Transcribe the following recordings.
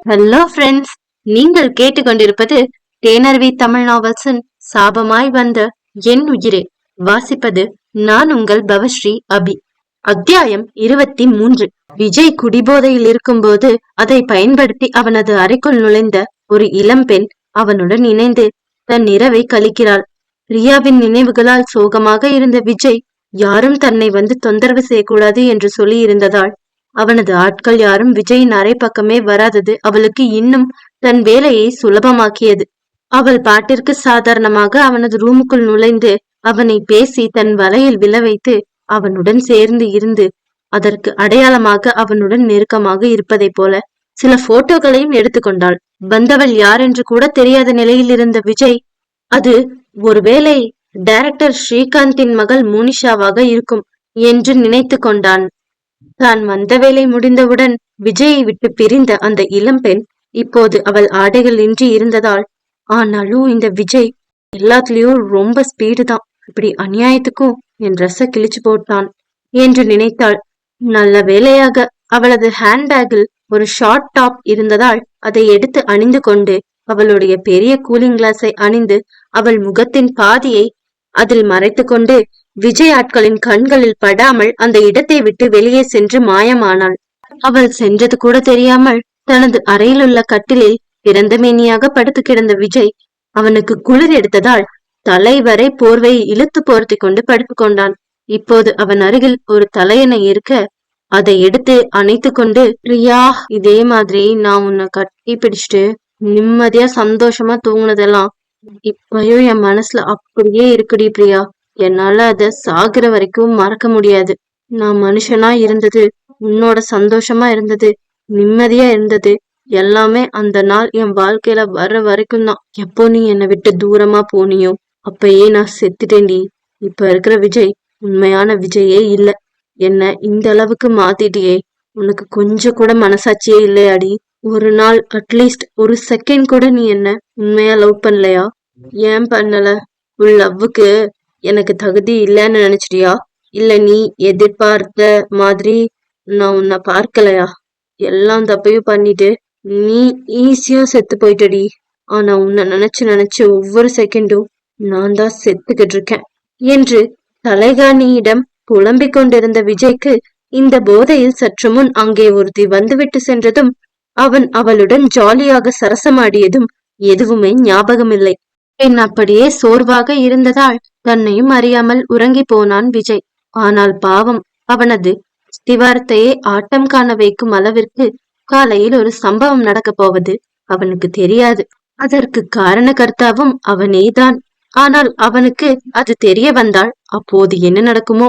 Hello friends, நீங்கள் கேட்டுக்கொண்டிருப்பது தேனருவி தமிழ் நாவல்ஸின் சாபமாய் வந்த என் உயிரே. வாசிப்பது நான் உங்கள் பவஸ்ரீ அபி. அத்தியாயம் 23. விஜய் குடிபோதையில் இருக்கும்போது அதை பயன்படுத்தி அவனது அறைக்குள் நுழைந்த ஒரு இளம்பெண் அவனுடன் இணைந்து தன் இரவை கழிக்கிறாள். ரியாவின் நினைவுகளால் சோகமாக இருந்த விஜய் யாரும் தன்னை வந்து தொந்தரவு செய்யக்கூடாது என்று சொல்லி இருந்ததால் அவனது ஆட்கள் யாரும் விஜயின் அறை பக்கமே வராதது அவளுக்கு இன்னும் தன் வேலையை சுலபமாக்கியது. அவள் பாட்டிற்கு சாதாரணமாக அவனது ரூமுக்குள் நுழைந்து அவனை பேசி தன் வலையில் விழ வைத்து அவனுடன் சேர்ந்து இருந்து அதற்கு அடையாளமாக அவனுடன் நெருக்கமாக இருப்பதை போல சில போட்டோக்களையும் எடுத்துக்கொண்டாள். வந்தவள் யார் என்று கூட தெரியாத நிலையில் இருந்த விஜய் அது ஒருவேளை டைரக்டர் ஸ்ரீகாந்தின் மகள் மோனிஷாவாக இருக்கும் என்று நினைத்து கொண்டான். தான் வந்த வேலை முடிந்தவுடன் விஜயை விட்டு பிரிந்த அந்த இளம்பெண் இப்போது அவள் ஆடைகள் இன்றி இருந்ததால், ஆனாலும் இந்த விஜய் எல்லாத்துலயும் ரொம்ப ஸ்பீடு தான், இப்படி அநியாயத்துக்கும் என் ட்ரெஸ்ஸ கிழிச்சு போட்டான் என்று நினைத்தாள். நல்ல வேளையாக அவளது ஹேண்ட்பேக்கில் ஒரு ஷார்ட் டாப் இருந்ததால் அதை எடுத்து அணிந்து கொண்டு அவளுடைய பெரிய கூலிங் கிளாஸை அணிந்து அவள் முகத்தின் பாதியை அதில் மறைத்து கொண்டு விஜய் ஆட்களின் கண்களில் படாமல் அந்த இடத்தை விட்டு வெளியே சென்று மாயமானாள். அவள் சென்றது கூட தெரியாமல் தனது அறையில் உள்ள கட்டிலில் பிறந்த மேனியாக படுத்து கிடந்த விஜய் அவனுக்கு குளிர் எடுத்ததால் தலைவரை போர்வையை இழுத்து போர்த்தி கொண்டு படுத்து கொண்டான். இப்போது அவன் அருகில் ஒரு தலையணை இருக்க அதை எடுத்து அணைத்து கொண்டு, பிரியா, இதே மாதிரி நான் உன்னை கட்டி பிடிச்சிட்டு நிம்மதியா சந்தோஷமா தூங்குனதெல்லாம் இப்பயும் என் மனசுல அப்படியே இருக்குடி பிரியா. என்னால அத சாகுற வரைக்கும் மறக்க முடியாது. நான் மனுஷனா இருந்தது, உன்னோட சந்தோஷமா இருந்தது, நிம்மதியா இருந்தது எல்லாமே அந்த நாள் என் வாழ்க்கையில வர்ற வரைக்கும் தான். எப்போ நீ என்னை விட்டு தூரமா போனியோ அப்பயே நான் செத்துட்டேன்டி. இப்ப இருக்கிற விஜய் உண்மையான விஜயே இல்ல. என்ன இந்த அளவுக்கு மாத்திட்டியே. உனக்கு கொஞ்சம் கூட மனசாட்சியே இல்லையாடி? ஒரு நாள் அட்லீஸ்ட் ஒரு செகண்ட் கூட நீ என்ன உண்மையா லவ் பண்ணலையா? ஏன் பண்ணல? உன் லவ்வுக்கு எனக்கு தகுதி இல்லைன்னு நினைச்சிட்டியா? இல்ல நீ எதிர்பார்த்த மாதிரி நான் உன்னை பார்க்கலையா? எல்லாம் தப்பையும் பண்ணிட்டு நீ ஈஸியா செத்து போயிட்டடி. ஆனா உன்னை நினைச்சு ஒவ்வொரு செகண்டும் நான் தான் செத்துக்கிட்டு இருக்கேன் என்று தலைகாணியிடம் புலம்பிக் கொண்டிருந்த விஜய்க்கு இந்த போதையில் சற்று முன் அங்கே ஒருத்தி வந்துவிட்டு சென்றதும் அவன் அவளுடன் ஜாலியாக சரசமாடியதும் எதுவுமே ஞாபகமில்லை. பெண் அப்படியே சோர்வாக இருந்ததால் தன்னையும் அறியாமல் உறங்கி போனான் விஜய். ஆனால் பாவம், அவனது திவாரத்தையே ஆட்டம் காண வைக்கும் அளவிற்கு காலையில் ஒரு சம்பவம் நடக்கப் போவது அவனுக்கு தெரியாது. அதற்கு காரணகர்த்தாவும் அவனேதான். ஆனால் அவனுக்கு அது தெரிய வந்தால் அப்போது என்ன நடக்குமோ?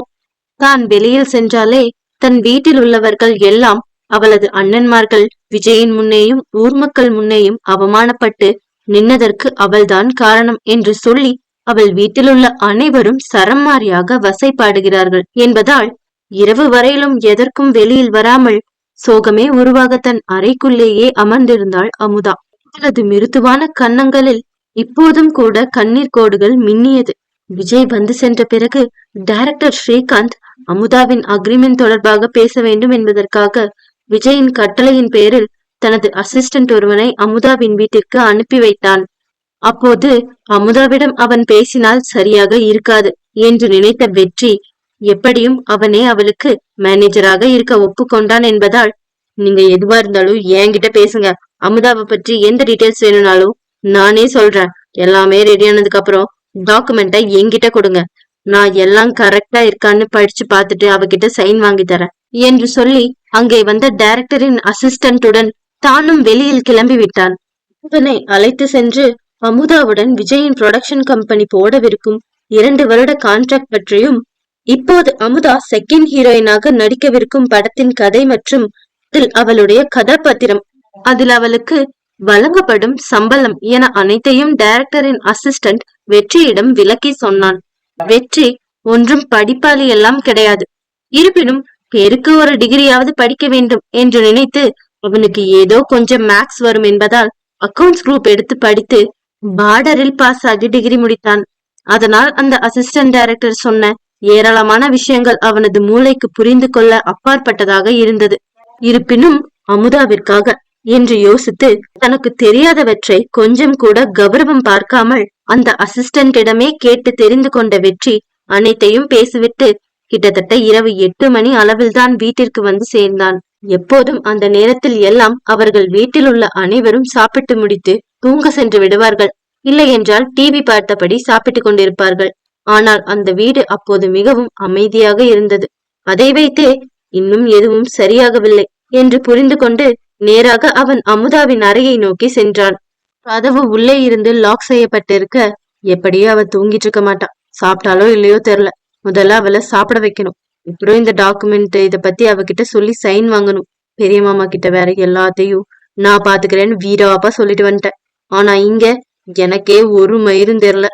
தான் வெளியில் சென்றாலே தன் வீட்டில் உள்ளவர்கள் எல்லாம் அவளது அண்ணன்மார்கள் விஜயின் முன்னேயும் ஊர் மக்கள் முன்னேயும் அவமானப்பட்டு நின்னதற்கு அவள்தான் காரணம் என்று சொல்லி அவள் வீட்டிலுள்ள அனைவரும் சரமாரியாக வசைப்பாடுகிறார்கள் என்பதால் இரவு வரையிலும் எதற்கும் வெளியில் வராமல் சோகமே உருவாக தன் அறைக்குள்ளேயே அமர்ந்திருந்தாள் அமுதா. அவளது மிருதுவான கன்னங்களில் இப்போதும் கூட கண்ணீர் கோடுகள் மின்னியது. விஜய் வந்து சென்ற பிறகு டைரக்டர் ஸ்ரீகாந்த் அமுதாவின் அக்ரிமெண்ட் தொடர்பாக பேச வேண்டும் என்பதற்காக விஜயின் கட்டளையின் பேரில் தனது அசிஸ்டன்ட் ஒருவனை அமுதாவின் வீட்டிற்கு அனுப்பி வைத்தான். அப்போது அமுதாவிடம் அவன் பேசினால் சரியாக இருக்காது என்று நினைத்த வெற்றி எப்படியும் அவனே அவளுக்கு மேனேஜராக இருக்க ஒப்புக்கொண்டான் என்பதால், நீங்க எதுவா இருந்தாலும் என்கிட்ட பேசுங்க, அமுதாவை பற்றி எந்த டீடைல்ஸ் வேணும்னாலும் நானே சொல்றேன், எல்லாமே ரெடியானதுக்கு அப்புறம் டாக்குமெண்ட்டை என்கிட்ட கொடுங்க, நான் எல்லாம் கரெக்டா இருக்கான்னு படிச்சு பார்த்துட்டு அவகிட்ட சைன் வாங்கி தரேன் என்று சொல்லி அங்கே வந்த டைரக்டரின் அசிஸ்டன்டுடன் தானும் வெளியில் கிளம்பி விட்டான். அவனை அழைத்து சென்று அமுதாவுடன் விஜயின் ப்ரொடக்ஷன் கம்பெனி போடவிருக்கும் 2 வருட கான்ட்ராக்ட் பற்றியும் இப்போது அமுதா செகண்ட் ஹீரோயினாக நடிக்கவிருக்கும் படத்தின் கதை மற்றும் அதில் அவளுடைய கதாபாத்திரம், அதில் அவளுக்கு வழங்கப்படும் சம்பளம் என அனைத்தையும் டைரக்டரின் அசிஸ்டன்ட் வெற்றியிடம் விளக்கி சொன்னான். வெற்றி ஒன்றும் படிப்பாளி எல்லாம் கிடையாது, இருப்பினும் பேருக்கு ஒரு டிகிரியாவது படிக்க வேண்டும் என்று நினைத்து அவனுக்கு ஏதோ கொஞ்சம் மேக்ஸ் வரும் என்பதால் அக்கவுண்ட்ஸ் குரூப் எடுத்து படித்து பார்டரில் பாஸ் ஆகி டிகிரி முடித்தான். அதனால் அந்த அசிஸ்டன்ட் டைரக்டர் சொன்ன ஏராளமான விஷயங்கள் அவனது மூளைக்கு புரிந்து கொள்ள அப்பாற்பட்டதாக இருந்தது. இருப்பினும் அமுதாவிற்காக என்று யோசித்து தனக்கு தெரியாதவற்றை கொஞ்சம் கூட கௌரவம் பார்க்காமல் அந்த அசிஸ்டன்டிடமே கேட்டு தெரிந்து கொண்ட வெற்றி அனைத்தையும் பேசிவிட்டு கிட்டத்தட்ட இரவு 8 மணி அளவில்தான் வீட்டிற்கு வந்து சேர்ந்தான். எப்போதும் அந்த நேரத்தில் எல்லாம் அவர்கள் வீட்டில் உள்ள அனைவரும் சாப்பிட்டு முடித்து தூங்க சென்று விடுவார்கள். இல்லை என்றால் டிவி பார்த்தபடி சாப்பிட்டுக் கொண்டிருப்பார்கள். ஆனால் அந்த வீடு அப்போது மிகவும் அமைதியாக இருந்தது. அதை வைத்தே இன்னும் எதுவும் சரியாகவில்லை என்று புரிந்து கொண்டு நேராக அவன் அமுதாவின் அறையை நோக்கி சென்றான். கதவு உள்ளே இருந்து லாக் செய்யப்பட்டிருக்க எப்படியோ அவ தூங்கிட்டு இருக்க மாட்டான். சாப்பிட்டாலோ இல்லையோ தெரியல. முதல்ல அவளை சாப்பிட வைக்கணும். இப்படியும் இந்த டாக்குமெண்ட் இத பத்தி அவகிட்ட சொல்லி சைன் வாங்கணும். பெரிய மாமா கிட்ட வேற எல்லாத்தையும் நான் பாத்துக்கிறேன்னு வீராப்பா சொல்லிட்டு வந்துட்டேன். ஆனா இங்க எனக்கே ஒரு மயிரும் தெரியல.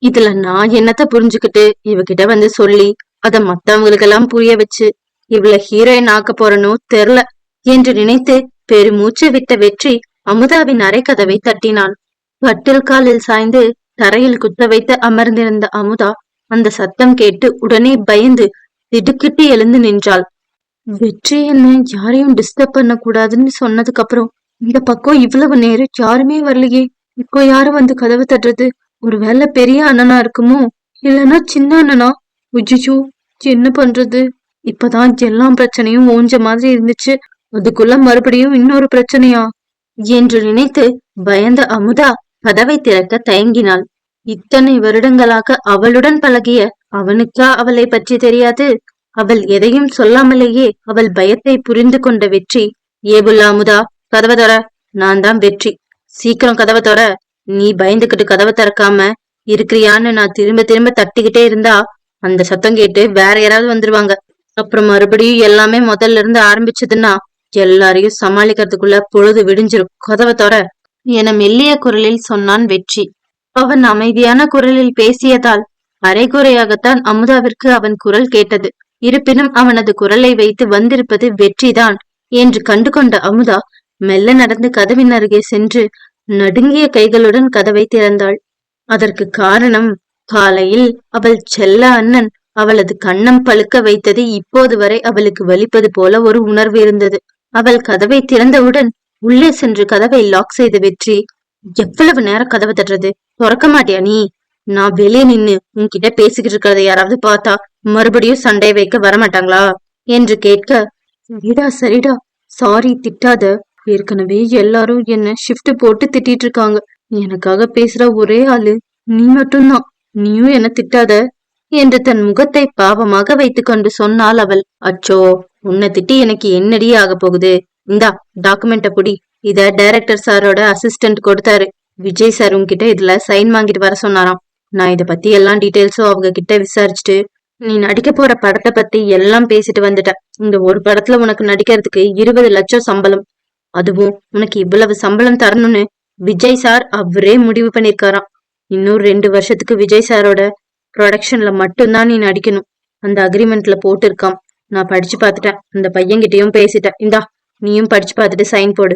இதுல நான் என்னத்த புரிஞ்சுக்கிட்டு இவகிட்ட வந்து சொல்லி அத மத்தவங்களுக்கெல்லாம் புரிய வச்சு இவள ஹீரோயின் ஆக்க போறனோ தெரியல என்று நினைத்து பெருமூச்சு விட்ட வெற்றி அமுதாவின் அரை கதவை தட்டினான். கட்டில் காலில் சாய்ந்து தரையில் குத்த வைத்து அமர்ந்திருந்த அமுதா அந்த சத்தம் கேட்டு உடனே பயந்து திடுக்கிட்டு எழுந்து நின்றாள். வெற்றி என்ன யாரையும் டிஸ்டர்ப் பண்ண கூடாதுன்னு சொன்னதுக்கு அப்புறம் இந்த பக்கம் இவ்வளவு நேரம் யாருமே வரலையே. இப்போ யாரும் வந்து கதவு தட்டுறது? ஒருவேளை பெரிய அண்ணனா இருக்குமோ, இல்லைன்னா சின்ன அண்ணனா? உஜிஜு, என்ன பண்றது? இப்பதான் எல்லாம் பிரச்சனையும் ஓஞ்ச மாதிரி இருந்துச்சு, அதுக்குள்ள மறுபடியும் இன்னொரு பிரச்சனையா என்று நினைத்து பயந்த அமுதா கதவை திறக்க தயங்கினாள். இத்தனை வருடங்களாக அவளுடன் பழகிய அவனுக்கா அவளை பற்றி தெரியாது? அவள் எதையும் சொல்லாமலேயே அவள் பயத்தை புரிந்து கொண்ட வெற்றி, ஏபுல்ல அமுதா, கதவை தர. நான் தான் வெற்றி, சீக்கிரம் கதவை தர. நீ பயந்துகிட்டு கதவை திறக்காம இருக்கிறியான்னு நான் திரும்ப திரும்ப தட்டிக்கிட்டே இருந்தா அந்த சத்தம் கேட்டு வேற யாராவது வந்துருவாங்க. அப்புறம் மறுபடியும் எல்லாமே முதல்ல இருந்து ஆரம்பிச்சதுன்னா எல்லாரையும் சமாளிக்கிறதுக்குள்ள பொழுது விடிஞ்சிரும். கதவை தர என மெல்லிய குரலில் சொன்னான் வெற்றி. அவன் அமைதியான குரலில் பேசியதால் அரைகுறையாகத்தான் அமுதாவிற்கு அவன் குரல் கேட்டது. இருப்பினும் அவனது குரலை வைத்து வந்திருப்பது வெற்றிதான் என்று கண்டு கொண்ட அமுதா மெல்ல நடந்து கதவின் அருகே சென்று நடுங்கிய கைகளுடன் கதவை திறந்தாள். அதற்கு காரணம், காலையில் அவள் செல்ல அண்ணன் அவளது கன்னம் பழுக்க வைத்தது இப்போது வரை அவளுக்கு வலிப்பது போல ஒரு உணர்வு இருந்தது. அவள் கதவை திறந்தவுடன் உள்ளே சென்று கதவை லாக் செய்து வெற்றி, எவ்வளவு நேரம் கதவை தட்டுறது? திறக்க மாட்டியா நீ? நான் வெளியே நின்னு உன்கிட்ட பேசிக்கிட்டு இருக்கிறத யாராவது பார்த்தா மறுபடியும் சண்டை வைக்க வரமாட்டாங்களா என்று கேட்க, சரிடா சரிடா, சாரி, திட்டாத. ஏற்கனவே எல்லாரும் என்ன ஷிஃப்ட் போட்டு திட்டிட்டு இருக்காங்க. எனக்காக பேசுற ஒரே ஆளு நீ மட்டும்தான். நீயும் என்ன திட்டாத என்று தன் முகத்தை பாவமாக வைத்துக் கொண்டு சொன்னாள் அவள். அச்சோ, உன்னை திட்டி எனக்கு என்னடி ஆக போகுது? இந்தா டாக்குமெண்ட புடி. இத டைரக்டர் சாரோட அசிஸ்டன்ட் கொடுத்தாரு. விஜய் சார் உன்கிட்ட இதுல சைன் வாங்கிட்டு வர சொன்னாராம். நான் இத பத்தி எல்லா டீடைல்ஸும் அவங்க கிட்ட விசாரிச்சுட்டு நீ நடிக்க போற படத்தை பத்தி எல்லாம் பேசிட்டு வந்துட்டேன். இந்த ஒரு படத்துல உனக்கு நடிக்கிறதுக்கு 20 லட்சம் சம்பளம். அதுவும் உனக்கு இவ்வளவு சம்பளம் தரணும்னு விஜய் சார் அவரே முடிவு பண்ணிருக்காராம். இன்னும் 2 வருஷத்துக்கு விஜய் சாரோட ப்ரொடக்ஷன்ல மட்டும்தான் நீ நடிக்கணும். அந்த அக்ரிமெண்ட்ல போட்டு இருக்காம். நான் படிச்சு பார்த்துட்டேன். அந்த பையன்கிட்டயும் பேசிட்டேன். இந்தா நீயும் படிச்சு பார்த்துட்டு சைன் போடு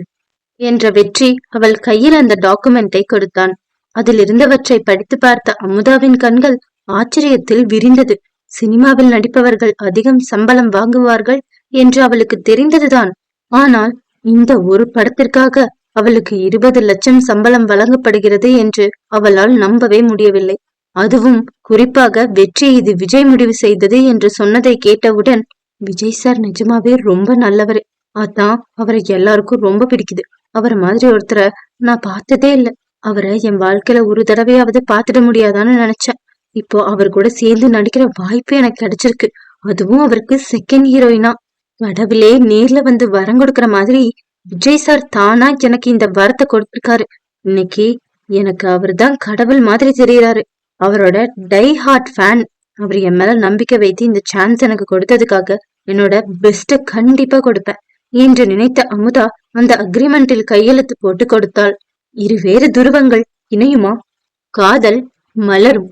என்ற வெற்றி அவள் கையில் அந்த டாக்குமெண்டை கொடுத்தான். அதில் இருந்தவற்றை படித்து பார்த்த அமுதாவின் கண்கள் ஆச்சரியத்தில் விரிந்தது. சினிமாவில் நடிப்பவர்கள் அதிகம் சம்பளம் வாங்குவார்கள் என்று அவளுக்கு தெரிந்ததுதான். ஆனால் இந்த ஒரு படத்திற்காக அவளுக்கு 20 லட்சம் சம்பளம் வழங்கப்படுகிறது என்று அவளால் நம்பவே முடியவில்லை. அதுவும் குறிப்பாக வெற்றி இது விஜய் முடிவு செய்தது என்று சொன்னதை கேட்டவுடன், விஜய் சார் நிஜமாவே ரொம்ப நல்லவரு. அதான் அவரை எல்லாருக்கும் ரொம்ப பிடிக்குது. அவரை மாதிரி ஒருத்தரை நான் பார்த்ததே இல்லை. அவரை என் வாழ்க்கையில ஒரு தடவையாவது பார்த்துட முடியாதான்னு நினைச்சேன். இப்போ அவர் கூட சேர்ந்து நடிக்கிற வாய்ப்பு எனக்கு கிடைச்சிருக்கு. அதுவும் அவருக்கு செகண்ட் ஹீரோயினா. கடவுளே நேர்ல வந்து வரம் கொடுக்கற மாதிரி விஜய் சார் தானா எனக்கு இந்த வரத்தை கொடுத்திருக்காரு. இன்னைக்கு எனக்கு அவர் தான் கடவுள் மாதிரி தெரியறாரு. அவரோட டை ஹார்ட் ஃபேன். அவர் என் மேல நம்பிக்கை வைத்து இந்த சான்ஸ் எனக்கு கொடுத்ததுக்காக என்னோட பெஸ்ட கண்டிப்பா கொடுப்பேன் என்று நினைத்த அமுதா அந்த அக்ரிமெண்டில் கையெழுத்து போட்டு கொடுத்தாள். இருவேறு துருவங்கள் இணையுமா? காதல் மலரும்.